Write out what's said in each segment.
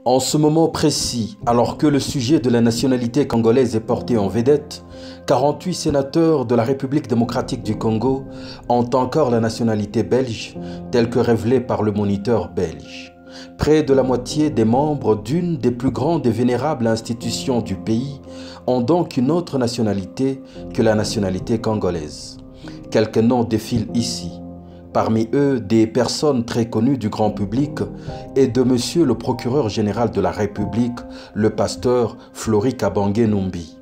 En ce moment précis, alors que le sujet de la nationalité congolaise est porté en vedette, 48 sénateurs de la République démocratique du Congo ont encore la nationalité belge, telle que révélée par le Moniteur belge. Près de la moitié des membres d'une des plus grandes et vénérables institutions du pays ont donc une autre nationalité que la nationalité congolaise. Quelques noms défilent ici. Parmi eux, des personnes très connues du grand public et de monsieur le procureur général de la République, le pasteur Flori Kabange Numbi.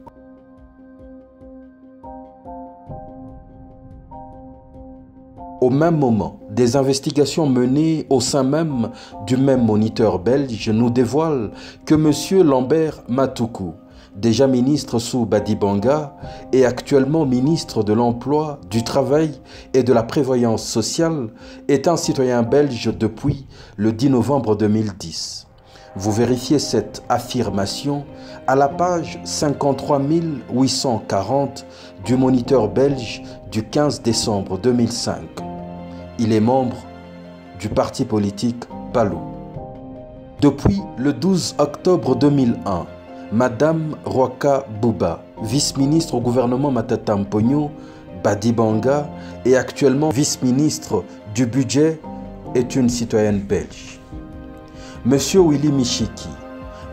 Au même moment, des investigations menées au sein même du même Moniteur belge nous dévoilent que monsieur Lambert Matoukou, déjà ministre sous Badibanga et actuellement ministre de l'Emploi, du Travail et de la Prévoyance sociale, est un citoyen belge depuis le 10 novembre 2010. Vous vérifiez cette affirmation à la page 53 840 du Moniteur belge du 15 décembre 2005. Il est membre du parti politique PALU. Depuis le 12 octobre 2001, Madame Rwaka Bouba, vice-ministre au gouvernement Matata Mponyo, Badibanga et actuellement vice-ministre du budget, est une citoyenne belge. Monsieur Willy Michiki,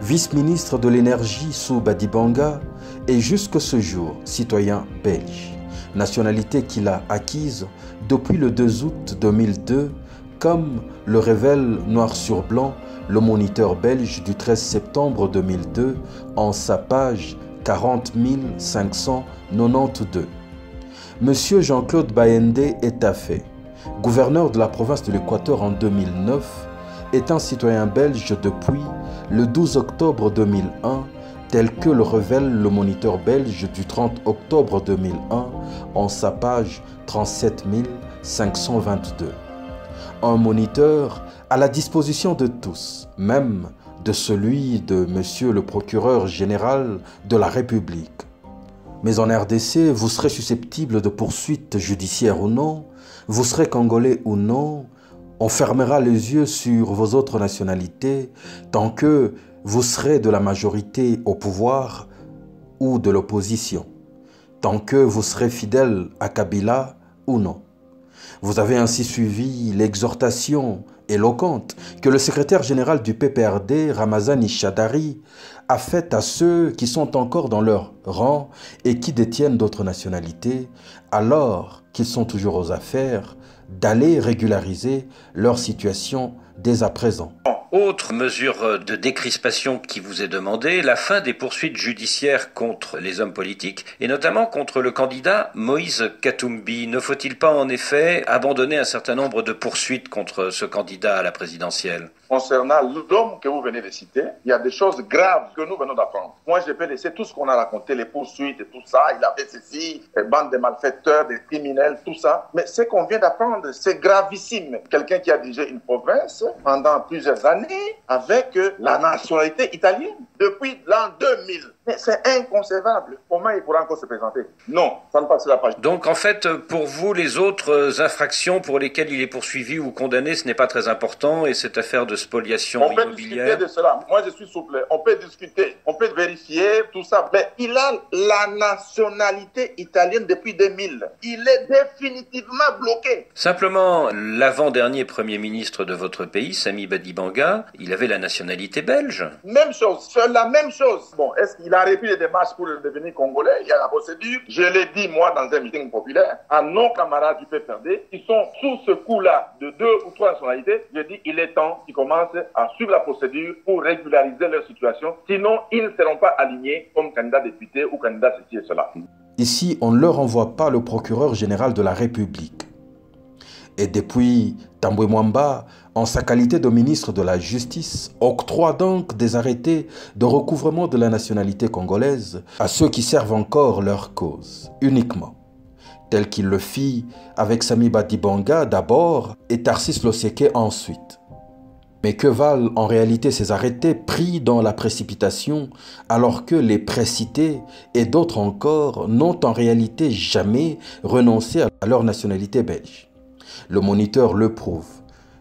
vice-ministre de l'énergie sous Badibanga, est jusqu'à ce jour citoyen belge, nationalité qu'il a acquise depuis le 2 août 2002, comme le révèle noir sur blanc le Moniteur belge du 13 septembre 2002 en sa page 40 592. Monsieur Jean-Claude Bayende Etafé, gouverneur de la province de l'Équateur en 2009, est un citoyen belge depuis le 12 octobre 2001, tel que le révèle le Moniteur belge du 30 octobre 2001 en sa page 37 522. Un moniteur à la disposition de tous, même de celui de monsieur le procureur général de la République. Mais en RDC, vous serez susceptible de poursuites judiciaires ou non, vous serez congolais ou non, on fermera les yeux sur vos autres nationalités tant que vous serez de la majorité au pouvoir ou de l'opposition, tant que vous serez fidèle à Kabila ou non. Vous avez ainsi suivi l'exhortation éloquente que le secrétaire général du PPRD, Ramazani Chadari, a faite à ceux qui sont encore dans leur rang et qui détiennent d'autres nationalités, alors qu'ils sont toujours aux affaires, d'aller régulariser leur situation dès à présent. Autre mesure de décrispation qui vous est demandée, la fin des poursuites judiciaires contre les hommes politiques, et notamment contre le candidat Moïse Katumbi. Ne faut-il pas en effet abandonner un certain nombre de poursuites contre ce candidat à la présidentielle? Concernant l'homme que vous venez de citer, il y a des choses graves que nous venons d'apprendre. Moi, je peux laisser tout ce qu'on a raconté, les poursuites et tout ça, il avait ceci, les bandes de malfaiteurs, des criminels, tout ça. Mais ce qu'on vient d'apprendre, c'est gravissime. Quelqu'un qui a dirigé une province pendant plusieurs années avec la nationalité italienne depuis l'an 2000. Mais c'est inconcevable. Comment il pourra encore se présenter? Non, ça ne passera pas. Donc en fait, pour vous, les autres infractions pour lesquelles il est poursuivi ou condamné, ce n'est pas très important et cette affaire de spoliation immobilière... On peut discuter de cela. Moi, je suis souple. On peut discuter, on peut vérifier tout ça. Mais il a la nationalité italienne depuis 2000. Il est définitivement bloqué. Simplement, l'avant-dernier Premier ministre de votre pays, Sami Badibanga, il avait la nationalité belge. Même chose, c'est la même chose. Bon, est-ce qu'il a repris les démarches pour devenir congolais? Il y a la procédure. Je l'ai dit, moi, dans un meeting populaire, à nos camarades du PPRD, qui sont sous ce coup-là de 2 ou 3 nationalités. Je dis, il est temps qu'ils commencent à suivre la procédure pour régulariser leur situation. Sinon, ils ne seront pas alignés comme candidats députés ou candidats ceci et cela. Ici, on ne leur envoie pas le procureur général de la République. Et depuis, Tambwe Mwamba, en sa qualité de ministre de la Justice, octroie donc des arrêtés de recouvrement de la nationalité congolaise à ceux qui servent encore leur cause, uniquement, tel qu'il le fit avec Sami Badibanga d'abord et Tarsis Loseke ensuite. Mais que valent en réalité ces arrêtés pris dans la précipitation alors que les précités et d'autres encore n'ont en réalité jamais renoncé à leur nationalité belge? Le Moniteur le prouve.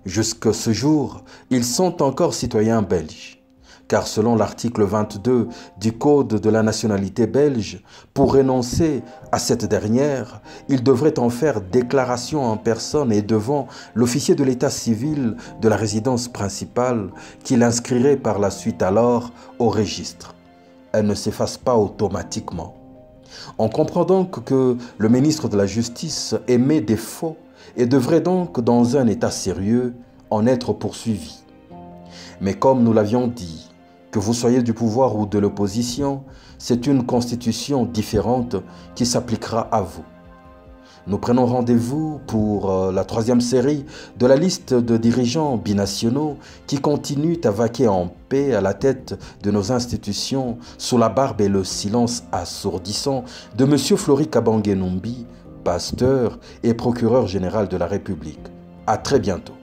Jusqu'à ce jour, ils sont encore citoyens belges. car selon l'article 22 du Code de la nationalité belge, pour renoncer à cette dernière, il devrait en faire déclaration en personne et devant l'officier de l'état civil de la résidence principale qui l'inscrirait par la suite alors au registre. Elle ne s'efface pas automatiquement. On comprend donc que le ministre de la Justice émet des faux et devrait donc, dans un état sérieux, en être poursuivi. Mais comme nous l'avions dit, que vous soyez du pouvoir ou de l'opposition, c'est une constitution différente qui s'appliquera à vous. Nous prenons rendez-vous pour la 3e série de la liste de dirigeants binationaux qui continuent à vaquer en paix à la tête de nos institutions sous la barbe et le silence assourdissant de M. Flori Kabange Numbi, pasteur et procureur général de la République. À très bientôt.